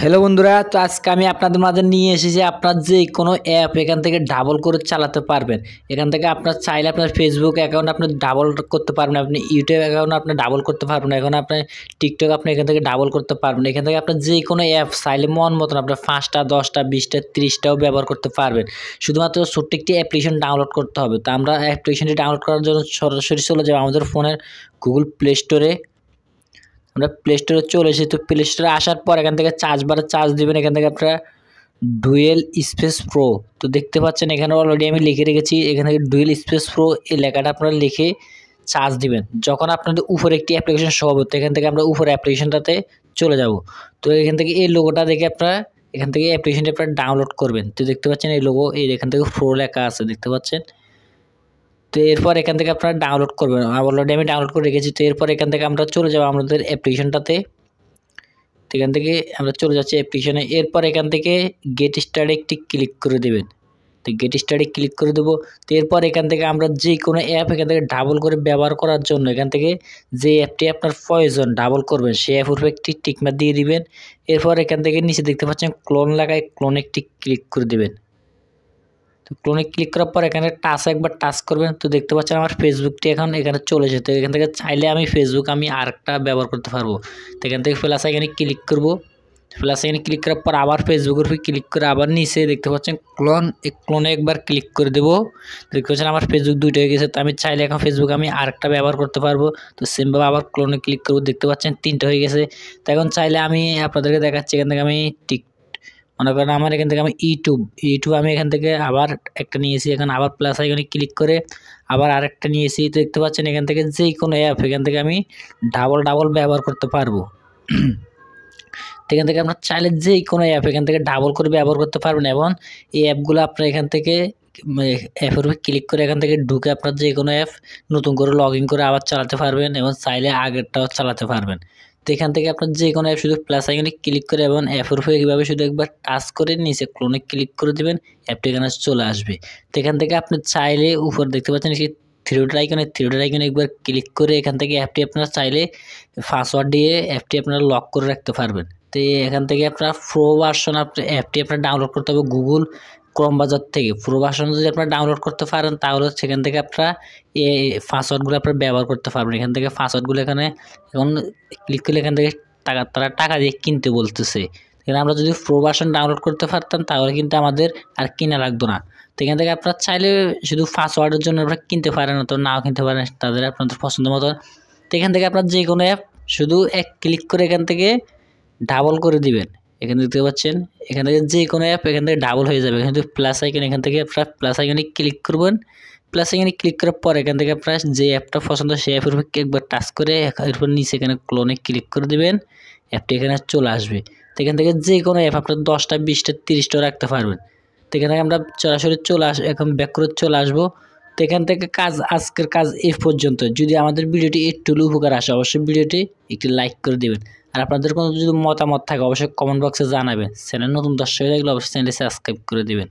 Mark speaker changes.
Speaker 1: Hello বন্ধুরা, তো আজকে আমি আপনাদের মাঝে নিয়ে এসেছি আপনার যে কোনো অ্যাপ এখান থেকে ডাবল করে চালাতে পারবেন। এখান থেকে আপনার চাইলে আপনার ফেসবুক অ্যাকাউন্ট আপনি ডাবল করতে পারবেন, আপনি ইউটিউব অ্যাকাউন্ট আপনি ডাবল করতে পারবেন, এখন আপনি টিকটক আপনি এখান থেকে ডাবল করতে পারবেন। এখান থেকে আপনার যে কোনো অ্যাপ চাইলে মন মতন আপনার 5টা 10টা 20টা 30টাও ব্যবহার করতে পারবেন। শুধুমাত্র ছোট্ট একটি অ্যাপ্লিকেশন ডাউনলোড করতে হবে। তো আমরা অ্যাপ্লিকেশনটি ডাউনলোড করার জন্য সরাসরি চলে যাবো আমাদের ফোনের গুগল প্লে স্টোরে। আমরা প্লে স্টোরে চলে এসেছি। তো প্লে স্টোরে আসার পর এখান থেকে চার্জ বারে চার্জ দেবেন। এখান থেকে আপনারা ডুয়েল স্পেস প্রো, তো দেখতে পাচ্ছেন এখানে অলরেডি আমি লিখে রেখেছি। এখান থেকে ডুয়েল স্পেস প্রো এই লেখাটা আপনারা লিখে চার্জ দিবেন। যখন আপনাদের উপরে একটি অ্যাপ্লিকেশন শো হবে, তো এখান থেকে আমরা উপরে অ্যাপ্লিকেশনটাতে চলে যাব। তো এখান থেকে এই লোগোটা দেখে আপনারা এখান থেকে অ্যাপ্লিকেশনটি আপনারা ডাউনলোড করবেন। তো দেখতে পাচ্ছেন এই লোগো, এই এখান থেকে প্রো লেখা আছে দেখতে পাচ্ছেন। তো এরপর এখান থেকে আপনারা ডাউনলোড করবেন। অলরেডি আমি ডাউনলোড করে রেখেছি। তো এরপর এখান থেকে আমরা চলে যাব আমাদের অ্যাপ্লিকেশনটাতে। তো এখান থেকে আমরা চলে যাচ্ছি অ্যাপ্লিকেশনে। এরপর এখান থেকে গেট স্টার্টে একটি ক্লিক করে দেবেন। তো গেট স্টার্টে ক্লিক করে দেবো। তো এরপর এখান থেকে আমরা যে কোনো অ্যাপ এখান থেকে ডাবল করে ব্যবহার করার জন্য এখান থেকে যে অ্যাপটি আপনার প্রয়োজন ডাবল করবেন সেই অ্যাপের উপর একটি টিকমার্ক দিয়ে দিবেন। এরপর এখান থেকে নিচে দেখতে পাচ্ছেন ক্লোন লাগায় ক্লোনে একটি ক্লিক করে দেবেন। তো ক্লোনে ক্লিক করার পর এখানে একবার টাচ করবেন। তো দেখতে পাচ্ছেন আমার ফেসবুকটি এখন এখানে চলে এসেছে। তো এখান থেকে চাইলে আমি ফেসবুক আরেকটা ব্যবহার করতে পারবো। তো এখান থেকে প্লাস আইকনে ক্লিক করব। প্লাস আইকনে ক্লিক করার পর আবার ফেসবুকের উপর ক্লিক করে আবার নিচে দেখতে পাচ্ছেন ক্লোনে একবার ক্লিক করে দেবো। দেখতে পাচ্ছেন আমার ফেসবুক দুইটা হয়ে গেছে। তো আমি চাইলে এখন ফেসবুক আরেকটা ব্যবহার করতে পারবো। তো সেমভাবে আবার ক্লোনে ক্লিক করবো। দেখতে পাচ্ছেন 3টা হয়ে গেছে। তো এখন চাইলে আমি আপনাদেরকে দেখাচ্ছি। এখান থেকে আমি মনে করেন আমার এখান থেকে আমি ইউটিউব আমি এখান থেকে আবার একটা নিয়েছি। এখন আবার প্লাস আইকনে ক্লিক করে আবার আরেকটা নিয়েছি। তো দেখতে পাচ্ছেন এখান থেকে যে কোনো অ্যাপ এখান থেকে আমি ডাবল ব্যবহার করতে পারবো। এখান থেকে আপনার চাইলে যে কোনো অ্যাপ এখান থেকে ডাবল করে ব্যবহার করতে পারবেন। এবং এই অ্যাপগুলো আপনার এখান থেকে অ্যাপের উপর ক্লিক করে এখান থেকে ঢুকে আপনার যে কোনো অ্যাপ নতুন করে লগ ইন করে আবার চালাতে পারবেন এবং চাইলে আগেরটাও চালাতে পারবেন। তো এখান থেকে আপনার যে কোনো অ্যাপ শুধু প্লাস আইকনে ক্লিক করে এবং অ্যাপের উপরে কীভাবে শুধু একবার টাচ করে নিচে ক্লোনে ক্লিক করে দেবেন, অ্যাপটি এখানে চলে আসবে। তো এখান থেকে আপনি চাইলে উপর দেখতে পাচ্ছেন সেই থ্রিডট আইকনে একবার ক্লিক করে এখান থেকে অ্যাপটি আপনারা চাইলে পাসওয়ার্ড দিয়ে অ্যাপটি আপনারা লক করে রাখতে পারবেন। তো এখান থেকে আপনার প্রো ভার্সন অ্যাপটি আপনার ডাউনলোড করতে হবে গুগল ক্রোম বাজার থেকে। প্রো ভার্সন যদি আপনারা ডাউনলোড করতে পারেন তাহলে সেখান থেকে আপনারা এই পাসওয়ার্ডগুলো আপনারা ব্যবহার করতে পারবেন। এখান থেকে পাসওয়ার্ডগুলো এখানে এখন ক্লিক করলে এখান থেকে তারা টাকা দিয়ে কিনতে বলতেছে। এখানে আমরা যদি প্রো ভার্সন ডাউনলোড করতে পারতাম তাহলে কিন্তু আমাদের আর কিনা লাগতো না। তো এখান থেকে আপনারা চাইলে শুধু পাসওয়ার্ডের জন্য আপনারা কিনতে পারেন, তো নাও কিনতে পারেন, তাদের আপনাদের পছন্দ মতো। তো এখান থেকে আপনার যে কোনো অ্যাপ শুধু এক ক্লিক করে এখান থেকে ডাবল করে দিবেন। এখানে দেখতে পাচ্ছেন এখান থেকে যে কোনো অ্যাপ এখান থেকে ডাবল হয়ে যাবে। এখান থেকে প্লাস আইকন, এখান থেকে আপনারা প্লাস আইকনে ক্লিক করবেন। প্লাস আইকনে ক্লিক করার পর এখান থেকে আপনারা যে অ্যাপটা পছন্দ সেই অ্যাপের উপর একবার টাচ করে এরপর নিচে এখানে ক্লোনে ক্লিক করে দেবেন, অ্যাপটি এখানে চলে আসবে। তো এখান থেকে যে কোনো অ্যাপ আপনার 10টা 20টা 30টা রাখতে পারবেন। তো এখান থেকে আমরা সরাসরি এখন ব্যাক করে চলে আসবো। তো এখান থেকে আজকের কাজ এই পর্যন্ত। যদি আমাদের ভিডিওটি একটু উপকার আসে অবশ্যই ভিডিওটি একটি লাইক করে দেবেন। আর আপনাদের কোনো যদি মতামত থাকে অবশ্যই কমেন্ট বক্সে জানাবেন। চ্যানেল নতুন দর্শক হয়ে গেলে অবশ্যই চ্যানেলটি সাবস্ক্রাইব করে দেবেন।